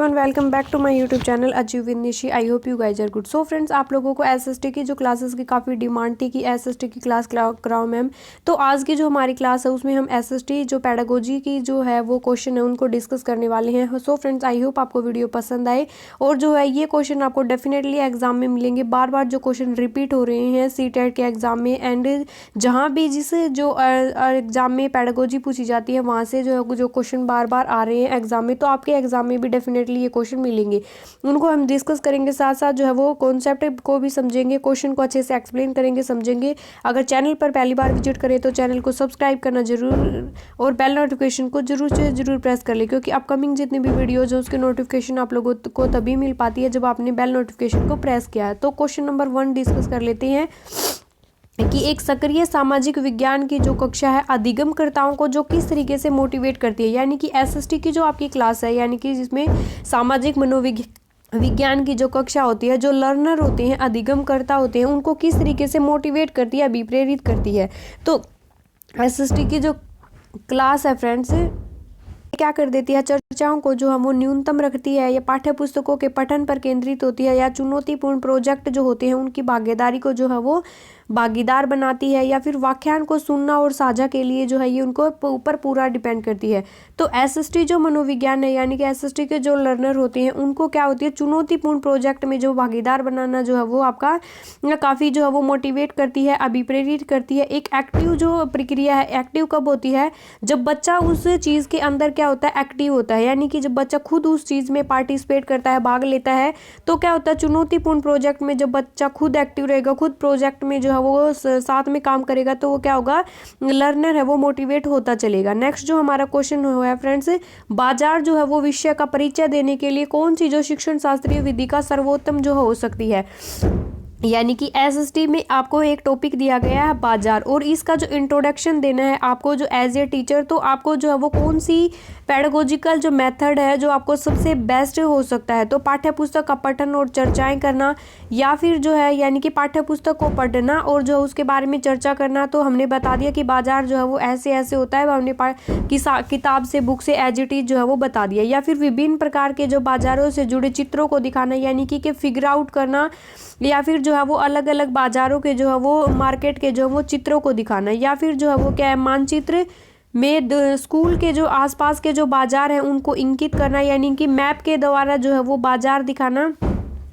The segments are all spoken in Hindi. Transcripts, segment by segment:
Welcome back to my YouTube channel achieve with Nishi. I hope you guys are good. So friends, आप लोगों को एसएसटी की जो क्लासेस की काफ़ी डिमांड थी कि एसएसटी की क्लास कराओ मैम। तो आज की जो हमारी क्लास है उसमें हम एसएसटी जो पैडागोजी की जो है वो क्वेश्चन है उनको डिस्कस करने वाले हैं। सो फ्रेंड्स, आई होप आपको वीडियो पसंद आए और जो है ये क्वेश्चन आपको डेफिनेटली एग्जाम में मिलेंगे। बार बार जो क्वेश्चन रिपीट हो रहे हैं सीटेट के एग्जाम में एंड जहाँ भी जिस जो एग्जाम में पैडागोजी पूछी जाती है वहाँ से जो क्वेश्चन बार बार आ रहे हैं एग्जाम में, तो आपके एग्जाम में भी डेफिनेटली ये क्वेश्चन मिलेंगे। उनको हम डिस्कस करेंगे, साथ साथ जो है वो कॉन्सेप्ट को भी समझेंगे, क्वेश्चन को अच्छे से एक्सप्लेन करेंगे, समझेंगे। अगर चैनल पर पहली बार विजिट करें तो चैनल को सब्सक्राइब करना जरूर और बेल नोटिफिकेशन को जरूर से जरूर प्रेस कर ले, क्योंकि अपकमिंग जितनी भी वीडियोज है उसके नोटिफिकेशन आप लोगों को तभी मिल पाती है जब आपने बेल नोटिफिकेशन को प्रेस किया है। तो क्वेश्चन नंबर 1 डिस्कस कर लेते हैं कि एक सक्रिय सामाजिक विज्ञान की जो कक्षा है अधिगमकर्ताओं को जो किस तरीके से मोटिवेट करती है। यानी कि एसएसटी की जो आपकी क्लास है, यानी कि जिसमें सामाजिक विज्ञान की जो कक्षा होती है, जो लर्नर होते हैं, अधिगमकर्ता होते हैं, उनको किस तरीके से मोटिवेट करती है, अभिप्रेरित करती है। तो एसएसटी की जो क्लास है फ्रेंड्स क्या कर देती है, चर्चाओं को जो हम वो न्यूनतम रखती है, या पाठ्य पुस्तकों के पठन पर केंद्रित होती है, या चुनौतीपूर्ण प्रोजेक्ट जो होते हैं उनकी भागीदारी को जो है वो भागीदार बनाती है, या फिर व्याख्यान को सुनना और साझा के लिए जो है ये उनको ऊपर पूरा डिपेंड करती है। तो एसएसटी जो मनोविज्ञान है, यानी कि एसएसटी के जो लर्नर होते हैं उनको क्या होती है, चुनौतीपूर्ण प्रोजेक्ट में जो भागीदार बनाना जो है वो आपका काफ़ी जो है वो मोटिवेट करती है, अभिप्रेरित करती है। एक एक्टिव जो प्रक्रिया है, एक्टिव कब होती है, जब बच्चा उस चीज़ के अंदर क्या होता है, एक्टिव होता है। यानी कि जब बच्चा खुद उस चीज़ में पार्टिसिपेट करता है, भाग लेता है, तो क्या होता है, चुनौतीपूर्ण प्रोजेक्ट में जब बच्चा खुद एक्टिव रहेगा, खुद प्रोजेक्ट में जो है वो साथ में काम करेगा, तो वो क्या होगा, लर्नर है वो मोटिवेट होता चलेगा। नेक्स्ट जो हमारा क्वेश्चन हुआ है फ्रेंड्स, बाजार जो है वो विषय का परिचय देने के लिए कौन सी जो शिक्षण शास्त्रीय विधि का सर्वोत्तम जो हो सकती है। यानी कि एसएसटी में आपको एक टॉपिक दिया गया है बाजार, और इसका जो इंट्रोडक्शन देना है आपको जो एज ए टीचर, तो आपको जो है वो कौन सी पेडागोजिकल जो मेथड है जो आपको सबसे बेस्ट हो सकता है। तो पाठ्य पुस्तक का पठन और चर्चाएं करना, या फिर जो है यानी कि पाठ्य पुस्तक को पढ़ना और जो उसके बारे में चर्चा करना। तो हमने बता दिया कि बाजार जो है वो ऐसे ऐसे होता है, हमने किताब से, बुक से एज इट इज जो है वो बता दिया। या फिर विभिन्न प्रकार के जो बाजारों से जुड़े चित्रों को दिखाना, यानी कि फिगर आउट करना, या फिर जो है वो अलग अलग बाजारों के जो है वो मार्केट के जो है वो चित्रों को दिखाना, या फिर जो है वो क्या है, मानचित्र में स्कूल के जो आसपास के जो बाजार हैं उनको इंकित करना, यानी कि मैप के द्वारा जो है वो बाजार दिखाना,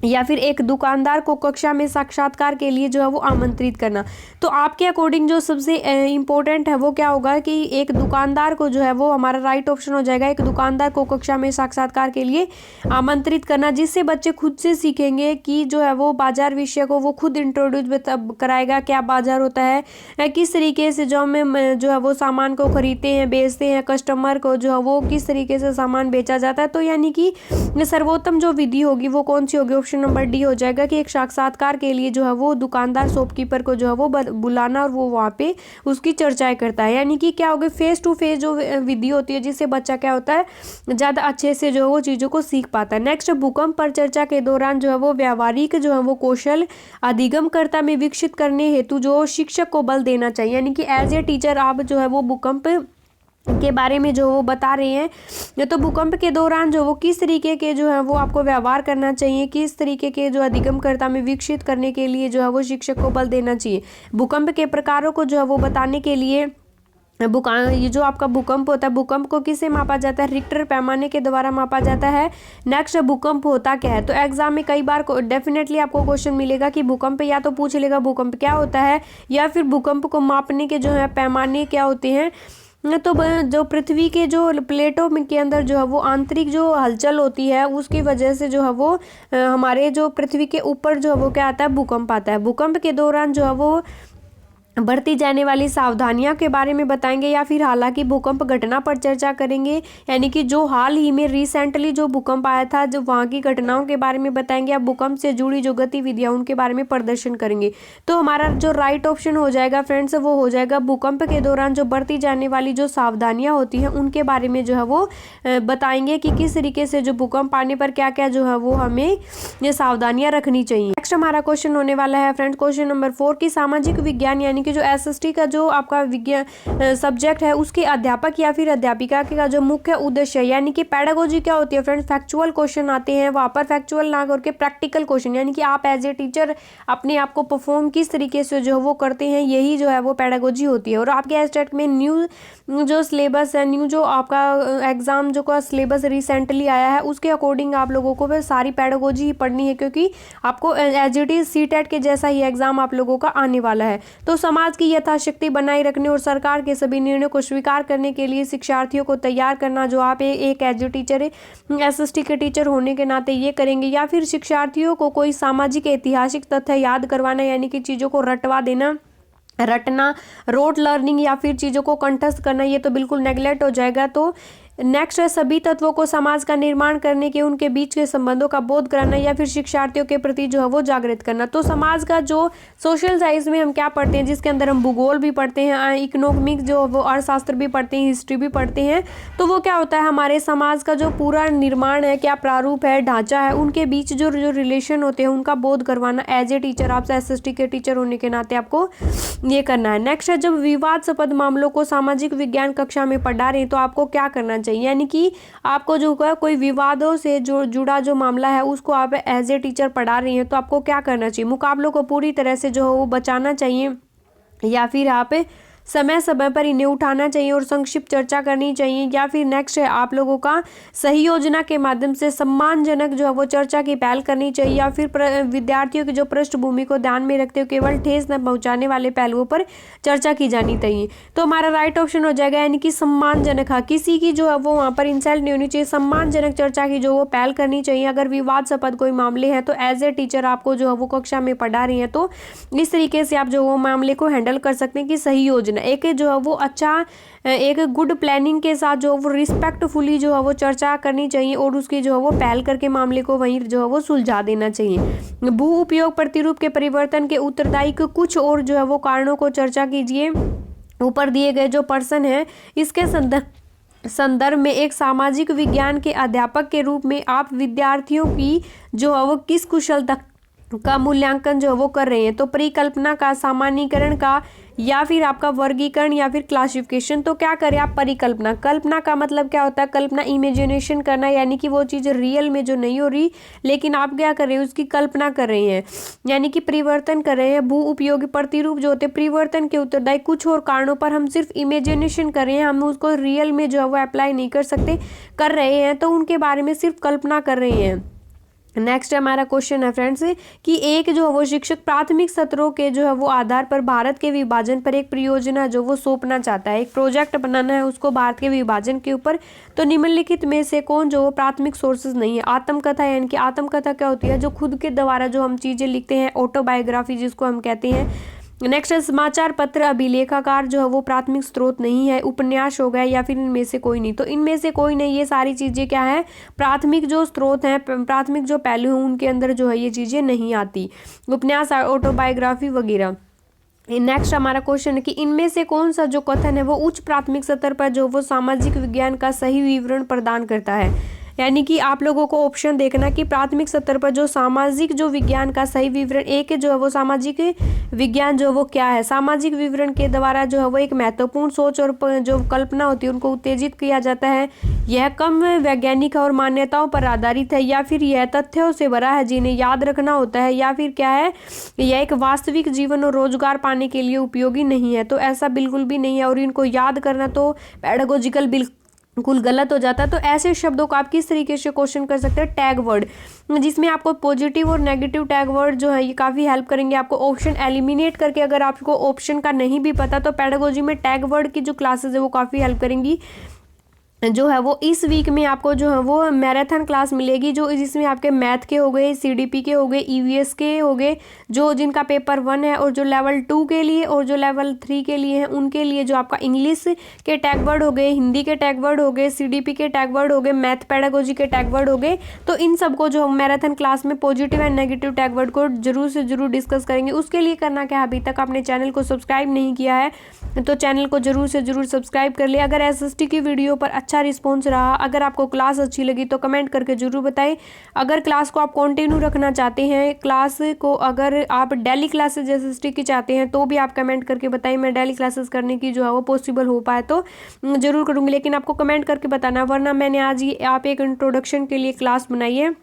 या फिर एक दुकानदार को कक्षा में साक्षात्कार के लिए जो है वो आमंत्रित करना। तो आपके अकॉर्डिंग जो सबसे इम्पोर्टेंट है वो क्या होगा कि एक दुकानदार को जो है वो हमारा राइट ऑप्शन हो जाएगा, एक दुकानदार को कक्षा में साक्षात्कार के लिए आमंत्रित करना, जिससे बच्चे खुद से सीखेंगे कि जो है वो बाजार विषय को वो खुद इंट्रोड्यूस कराएगा, क्या बाजार होता है, किस तरीके से जो हमें जो है वो सामान को खरीदते हैं, बेचते हैं, कस्टमर को जो है वो किस तरीके से सामान बेचा जाता है। तो यानी कि सर्वोत्तम जो विधि होगी वो कौन सी होगी, ऑप्शन नंबर डी हो जाएगा कि एक साक्षात्कार के लिए जो है वो दुकानदार शॉपकीपर को जो है वो बुलाना और वो वहाँ पे उसकी चर्चाएं करता है। यानी कि क्या होगा, फेस टू फेस जो विधि होती है जिससे बच्चा क्या होता है, ज़्यादा अच्छे से जो है वो चीज़ों को सीख पाता है। नेक्स्ट, भूकंप पर चर्चा के दौरान जो है वो व्यावहारिक जो है वो कौशल अधिगमकर्ता में विकसित करने हेतु जो शिक्षक को बल देना चाहिए। यानी कि एज ए टीचर आप जो है वो भूकंप के बारे में जो वो बता रहे हैं, तो भूकंप के दौरान जो वो किस तरीके के जो है वो आपको व्यवहार करना चाहिए, किस तरीके के जो अधिगमकर्ता में विकसित करने के लिए जो है वो शिक्षक को बल देना चाहिए। भूकंप के प्रकारों को जो है वो बताने के लिए ये जो आपका भूकंप होता है, भूकंप को किससे मापा जाता है, रिक्टर पैमाने के द्वारा मापा जाता है। नेक्स्ट, भूकंप होता क्या है। तो एग्जाम में कई बार डेफिनेटली आपको क्वेश्चन मिलेगा कि भूकंप, या तो पूछ लेगा भूकंप क्या होता है, या फिर भूकंप को मापने के जो है पैमाने क्या होते हैं। तो जो पृथ्वी के जो प्लेटों के अंदर जो है वो आंतरिक जो हलचल होती है उसकी वजह से जो है वो हमारे जो पृथ्वी के ऊपर जो है वो क्या आता है, भूकंप आता है। भूकंप के दौरान जो है वो बरती जाने वाली सावधानियां के बारे में बताएंगे, या फिर हालांकि भूकंप घटना पर चर्चा करेंगे, यानी कि जो हाल ही में रिसेंटली जो भूकंप आया था जो वहाँ की घटनाओं के बारे में बताएंगे, या भूकंप से जुड़ी जो गतिविधियां उनके बारे में प्रदर्शन करेंगे। तो हमारा जो राइट ऑप्शन हो जाएगा फ्रेंड्स वो हो जाएगा भूकंप के दौरान जो बरती जाने वाली जो सावधानियाँ होती हैं उनके बारे में जो है वो बताएंगे कि किस तरीके से जो भूकंप आने पर क्या क्या जो है वो हमें ये सावधानियाँ रखनी चाहिए। नेक्स्ट हमारा क्वेश्चन होने वाला है फ्रेंड्स, क्वेश्चन नंबर 4 की सामाजिक विज्ञान यानी कि जो एसएसटी का जो आपका विज्ञान सब्जेक्ट है उसके अध्यापक या फिर अध्यापिका का जो मुख्य उद्देश्य है, यानी कि पेडागोजी क्या होती है फ्रेंड्स, फैक्चुअल क्वेश्चन आते हैं वहाँ पर, फैक्चुअल ना करके प्रैक्टिकल क्वेश्चन, यानी कि आप एज ए टीचर अपने आप को परफॉर्म किस तरीके से जो वो करते हैं, यही जो है वो पेडागोजी होती है। और आपके एस्टेट में न्यू जो सिलेबस है, न्यू जो आपका एग्जाम जो का सिलेबस रिसेंटली आया है उसके अकॉर्डिंग आप लोगों को सारी पेडागोजी ही पढ़नी है, क्योंकि आपको एज इट इज सीटेट के जैसा ही एग्जाम आप लोगों का आने वाला है। तो समाज की यथाशक्ति बनाए रखने और सरकार के सभी निर्णयों को स्वीकार करने के लिए शिक्षार्थियों को तैयार करना, जो आप एक एज ए टीचर एसएसटी के टीचर होने के नाते ये करेंगे, या फिर शिक्षार्थियों को कोई सामाजिक ऐतिहासिक तथ्य याद करवाना, यानी कि चीज़ों को रटवा देना, रटना, रोट लर्निंग या फिर चीज़ों को कंठस्थ करना, ये तो बिल्कुल नेगलेक्ट हो जाएगा। तो नेक्स्ट है सभी तत्वों को समाज का निर्माण करने के उनके बीच के संबंधों का बोध कराना या फिर शिक्षार्थियों के प्रति जो है वो जागृत करना। तो समाज का जो सोशल साइंस में हम क्या पढ़ते हैं, जिसके अंदर हम भूगोल भी पढ़ते हैं, इकोनॉमिक जो वो अर्थशास्त्र भी पढ़ते हैं, हिस्ट्री भी पढ़ते हैं, तो वो क्या होता है, हमारे समाज का जो पूरा निर्माण है, क्या प्रारूप है, ढांचा है, उनके बीच जो रिलेशन होते हैं उनका बोध करवाना एज ए टीचर, आप एसएसटी के टीचर होने के नाते आपको ये करना है। नेक्स्ट है जब विवादास्पद मामलों को सामाजिक विज्ञान कक्षा में पढ़ा रहे हैं तो आपको क्या करना चाहिए, यानी कि आपको जो कोई विवादों से जो जुड़ा जो मामला है उसको आप एज ए टीचर पढ़ा रही हैं तो आपको क्या करना चाहिए, मुकाबलों को पूरी तरह से जो है वो बचाना चाहिए, या फिर आप समय समय पर इन्हें उठाना चाहिए और संक्षिप्त चर्चा करनी चाहिए, या फिर नेक्स्ट है आप लोगों का सही योजना के माध्यम से सम्मानजनक जो है वो चर्चा की पहल करनी चाहिए, या फिर विद्यार्थियों की जो पृष्ठभूमि को ध्यान में रखते हुए केवल ठेस न पहुंचाने वाले पहलुओं पर चर्चा की जानी चाहिए। तो हमारा राइट ऑप्शन हो जाएगा, यानी कि सम्मानजनक, हाँ किसी की जो है वो वहाँ पर इंसल्ट नहीं होनी चाहिए, सम्मानजनक चर्चा की जो वो पहल करनी चाहिए। अगर विवादास्पद कोई मामले हैं तो एज ए टीचर आपको जो है वो कक्षा में पढ़ा रही हैं तो इस तरीके से आप जो वो मामले को हैंडल कर सकते हैं कि सही योजना एक जो है वो अच्छा एक गुड प्लानिंग के साथ जो वो रिस्पेक्टफुली जो है वो चर्चा करनी चाहिए और उसकी जो है वो पहल करके मामले को वहीं जो है वो सुलझा देना चाहिए। भू उपयोग प्रतिरूप के परिवर्तन के उत्तरदायी के कुछ और जो है वो कारणों को चर्चा कीजिए। ऊपर दिए गए जो पर्सन है इसके संदर्भ में एक सामाजिक विज्ञान के अध्यापक के रूप में आप विद्यार्थियों की जो है वो किस कुशलता का मूल्यांकन जो वो कर रहे हैं, तो परिकल्पना का, सामान्यीकरण का, या फिर आपका वर्गीकरण या फिर क्लासिफिकेशन। तो क्या करें आप, परिकल्पना, कल्पना का मतलब क्या होता है, कल्पना इमेजिनेशन करना, यानी कि वो चीज़ रियल में जो नहीं हो रही लेकिन आप क्या कर रहे हैं उसकी कल्पना कर रहे हैं, यानी कि परिवर्तन कर रहे हैं। भू उपयोगी प्रतिरूप जो होते हैं परिवर्तन के उत्तरदायी कुछ और कारणों पर हम सिर्फ इमेजिनेशन कर रहे हैं, हम उसको रियल में जो है वो अप्लाई नहीं कर सकते, कर रहे हैं तो उनके बारे में सिर्फ कल्पना कर रहे हैं। नेक्स्ट हमारा क्वेश्चन है फ्रेंड्स कि एक जो है वो शिक्षक प्राथमिक सत्रों के जो है वो आधार पर भारत के विभाजन पर एक परियोजना जो वो सौंपना चाहता है, एक प्रोजेक्ट बनाना है उसको भारत के विभाजन के ऊपर, तो निम्नलिखित में से कौन जो वो प्राथमिक सोर्सेज नहीं है। आत्मकथा, यानी कि आत्मकथा क्या होती है, जो खुद के द्वारा जो हम चीज़ें लिखते हैं, ऑटोबायोग्राफी जिसको हम कहते हैं। नेक्स्ट है समाचार पत्र, अभिलेखाकार जो है वो प्राथमिक स्रोत नहीं है। उपन्यास हो गया, या फिर इनमें से कोई नहीं, तो इनमें से कोई नहीं, ये सारी चीज़ें क्या है प्राथमिक जो स्रोत हैं, प्राथमिक जो पहलू हैं उनके अंदर जो है ये चीज़ें नहीं आती, उपन्यास, ऑटोबायोग्राफी वगैरह। नेक्स्ट हमारा क्वेश्चन है कि इनमें से कौन सा जो कथन है वो उच्च प्राथमिक स्तर पर जो वो सामाजिक विज्ञान का सही विवरण प्रदान करता है, यानी कि आप लोगों को ऑप्शन देखना कि प्राथमिक स्तर पर जो सामाजिक जो विज्ञान का सही विवरण, एक जो है वो सामाजिक विज्ञान जो वो क्या है, सामाजिक विवरण के द्वारा जो है वो एक महत्वपूर्ण सोच और जो कल्पना होती है उनको उत्तेजित किया जाता है, यह कम वैज्ञानिक और मान्यताओं पर आधारित है, या फिर यह तथ्यों से भरा है जिन्हें याद रखना होता है, या फिर क्या है यह एक वास्तविक जीवन और रोजगार पाने के लिए उपयोगी नहीं है। तो ऐसा बिल्कुल भी नहीं है, और इनको याद करना तो पेडागोजिकल बिल्कुल गलत हो जाता है। तो ऐसे शब्दों को आप किस तरीके से क्वेश्चन कर सकते हैं, टैग वर्ड, जिसमें आपको पॉजिटिव और नेगेटिव टैग वर्ड जो है ये काफ़ी हेल्प करेंगे आपको ऑप्शन एलिमिनेट करके। अगर आपको ऑप्शन का नहीं भी पता तो पेडागोजी में टैग वर्ड की जो क्लासेस है वो काफ़ी हेल्प करेंगी। जो है वो इस वीक में आपको जो है वो मैराथन क्लास मिलेगी, जो जिसमें आपके मैथ के हो गए, सीडीपी के हो गए, ईवीएस के हो गए, जो जिनका पेपर 1 है, और जो लेवल 2 के लिए और जो लेवल 3 के लिए हैं उनके लिए जो आपका इंग्लिश के टैग वर्ड हो गए, हिंदी के टैग वर्ड हो गए, सीडीपी के टैग वर्ड हो गए, मैथ पेडागोजी के टैग वर्ड हो गए। तो इन सबको जो मैराथन क्लास में positive and negative tag word को जरूर से जरूर डिस्कस करेंगे। उसके लिए करना क्या है, अभी तक आपने चैनल को सब्सक्राइब नहीं किया है तो चैनल को जरूर से जरूर सब्सक्राइब कर लिया। अगर एसएसटी की वीडियो पर अच्छा अच्छा रिस्पॉन्स रहा। अगर आपको क्लास अच्छी लगी तो कमेंट करके ज़रूर बताएं। अगर क्लास को आप कंटिन्यू रखना चाहते हैं, क्लास को अगर आप डेली क्लासेज एसएसटी की चाहते हैं तो भी आप कमेंट करके बताएं। मैं डेली क्लासेस करने की जो है वो पॉसिबल हो पाए तो ज़रूर करूँगी, लेकिन आपको कमेंट करके बताना, वरना मैंने आज ये आप एक इंट्रोडक्शन के लिए क्लास बनाई है।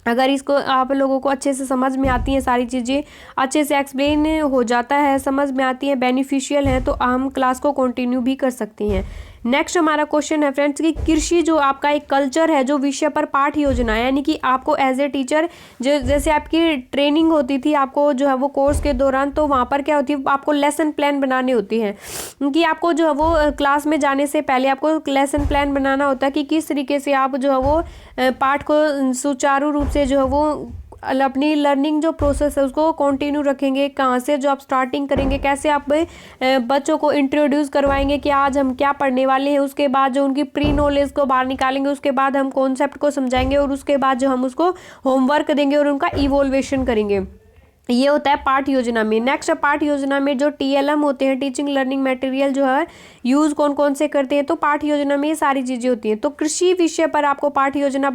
अगर इसको आप लोगों को अच्छे से समझ में आती हैं, सारी चीज़ें अच्छे से एक्सप्लेन हो जाता है, समझ में आती हैं, बेनिफिशियल है, तो हम क्लास को कंटिन्यू भी कर सकती हैं। नेक्स्ट हमारा क्वेश्चन है फ्रेंड्स कि कृषि जो आपका एक कल्चर है, जो विषय पर पाठ योजना है, यानी कि आपको एज ए टीचर जो जैसे आपकी ट्रेनिंग होती थी आपको जो है वो कोर्स के दौरान, तो वहाँ पर क्या होती है, आपको लेसन प्लान बनाने होती हैं कि आपको जो है वो क्लास में जाने से पहले आपको लेसन प्लान बनाना होता है कि किस तरीके से आप जो है वो पाठ को सुचारू रूप से जो है वो अपनी लर्निंग जो प्रोसेस है उसको कंटिन्यू रखेंगे। कहाँ से जो आप स्टार्टिंग करेंगे, कैसे आप बच्चों को इंट्रोड्यूस करवाएंगे कि आज हम क्या पढ़ने वाले हैं, उसके बाद जो उनकी प्री नॉलेज को बाहर निकालेंगे, उसके बाद हम कॉन्सेप्ट को समझाएंगे और उसके बाद जो हम उसको होमवर्क देंगे और उनका इवोल्वेशन करेंगे। ये होता है पाठ योजना में। नेक्स्ट पाठ योजना में जो टीएलएम होते हैं, टीचिंग लर्निंग मटेरियल जो है यूज़ कौन कौन से करते हैं, तो पाठ योजना में ये सारी चीज़ें होती हैं। तो कृषि विषय पर आपको पाठ योजना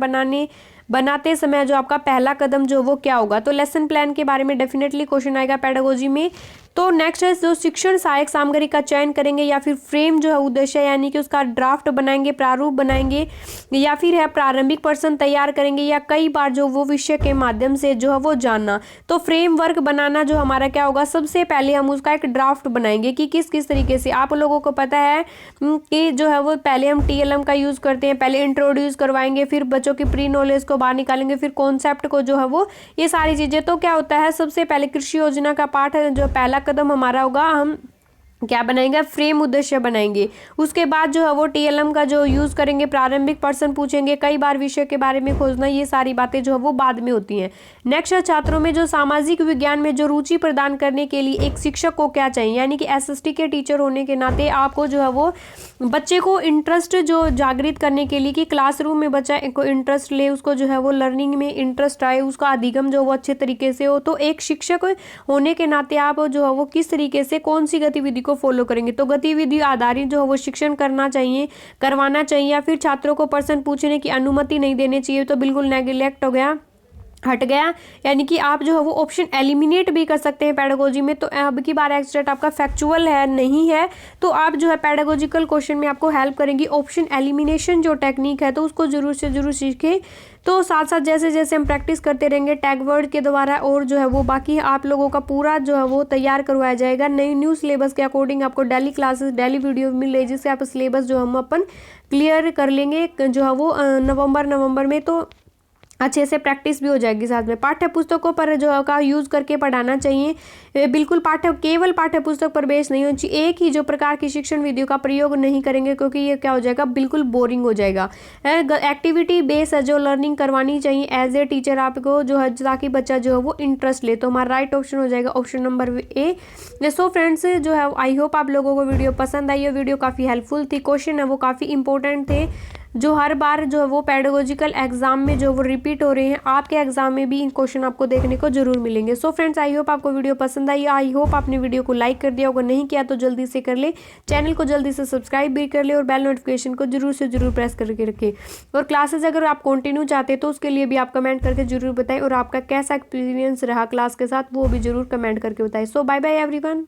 बनाते समय जो आपका पहला कदम जो वो क्या होगा, तो लेसन प्लान के बारे में डेफिनेटली क्वेश्चन आएगा पेडागोजी में। तो नेक्स्ट है जो शिक्षण सहायक सामग्री का चयन करेंगे या फिर फ्रेम जो है उद्देश्य, यानी कि उसका ड्राफ्ट बनाएंगे, प्रारूप बनाएंगे, या फिर है प्रारंभिक प्रश्न तैयार करेंगे, या कई बार जो वो विषय के माध्यम से जो है वो जानना। तो फ्रेमवर्क बनाना जो हमारा क्या होगा, सबसे पहले हम उसका एक ड्राफ्ट बनाएंगे कि किस किस तरीके से। आप लोगों को पता है कि जो है वो पहले हम टीएलएम का यूज़ करते हैं, पहले इंट्रोड्यूस करवाएंगे, फिर बच्चों की प्री नॉलेज को बाहर निकालेंगे, फिर कॉन्सेप्ट को जो है वो, ये सारी चीज़ें। तो क्या होता है, सबसे पहले कृषि योजना का पाठ है, जो पहला कदम हमारा होगा, हम क्या बनाएंगे, फ्रेम उद्देश्य बनाएंगे। उसके बाद जो है वो टीएलएम का जो यूज़ करेंगे, प्रारंभिक प्रश्न पूछेंगे, कई बार विषय के बारे में खोजना, ये सारी बातें जो है वो बाद में होती हैं। नेक्स्ट है छात्रों में जो सामाजिक विज्ञान में जो रुचि प्रदान करने के लिए एक शिक्षक को क्या चाहिए, यानी कि एसएसटी के टीचर होने के नाते आपको जो है वो बच्चे को इंटरेस्ट जो जागृत करने के लिए कि क्लासरूम में बच्चा को इंटरेस्ट ले, उसको जो है वो लर्निंग में इंटरेस्ट आए, उसका अधिगम जो वो अच्छे तरीके से हो। तो एक शिक्षक होने के नाते आप जो है वो किस तरीके से कौन सी गतिविधि को फॉलो करेंगे, तो गतिविधि आधारित जो है वो शिक्षण करवाना चाहिए, या फिर छात्रों को प्रश्न पूछने की अनुमति नहीं देनी चाहिए, तो बिल्कुल नेग्लेक्ट हो गया, हट गया। यानी कि आप जो है वो ऑप्शन एलिमिनेट भी कर सकते हैं पेडागोजी में। तो अब की बार एक्सटेट आपका फैक्चुअल है नहीं है, तो आप जो है पेडागोजिकल क्वेश्चन में आपको हेल्प करेंगी ऑप्शन एलिमिनेशन जो टेक्निक है, तो उसको जरूर से जरूर सीखें। तो साथ साथ जैसे जैसे हम प्रैक्टिस करते रहेंगे टैग वर्ड के द्वारा, और जो है वो बाकी आप लोगों का पूरा जो है वो तैयार करवाया जाएगा न्यू सिलेबस के अकॉर्डिंग। आपको डेली क्लासेस डेली वीडियो मिल रही है, जिससे आप सिलेबस जो हम अपन क्लियर कर लेंगे जो है वो नवंबर में। तो अच्छे से प्रैक्टिस भी हो जाएगी। साथ में पाठ्य पुस्तकों पर जो का यूज़ करके पढ़ाना चाहिए। बिल्कुल केवल पाठ्य पुस्तक पर बेस नहीं होनी चाहिए। एक ही जो प्रकार की शिक्षण विधियों का प्रयोग नहीं करेंगे, क्योंकि ये क्या हो जाएगा, बिल्कुल बोरिंग हो जाएगा। एक्टिविटी बेस है जो लर्निंग करवानी चाहिए एज ए टीचर आपको जो है, ताकि बच्चा जो है वो इंटरेस्ट ले। तो हमारा राइट ऑप्शन हो जाएगा option number A. So friends जो है आई होप आप लोगों को वीडियो पसंद आई है। वीडियो काफ़ी हेल्पफुल थी, क्वेश्चन है वो काफ़ी इंपॉर्टेंट थे, जो हर बार जो है वो पेडागोजिकल एग्जाम में जो वो रिपीट हो रहे हैं। आपके एग्जाम में भी इन क्वेश्चन आपको देखने को जरूर मिलेंगे। सो फ्रेंड्स आई होप आपको वीडियो पसंद आई। आई होप आपने वीडियो को लाइक कर दिया होगा, नहीं किया तो जल्दी से कर ले, चैनल को जल्दी से सब्सक्राइब भी कर ले, और बेल नोटिफिकेशन को जरूर से जरूर प्रेस करके रखें। और क्लासेज अगर आप कंटिन्यू चाहते हैं तो उसके लिए भी आप कमेंट करके जरूर बताएं, और आपका कैसा एक्सपीरियंस रहा क्लास के साथ वो भी जरूर कमेंट करके बताएं। सो बाय बाय एवरीवन।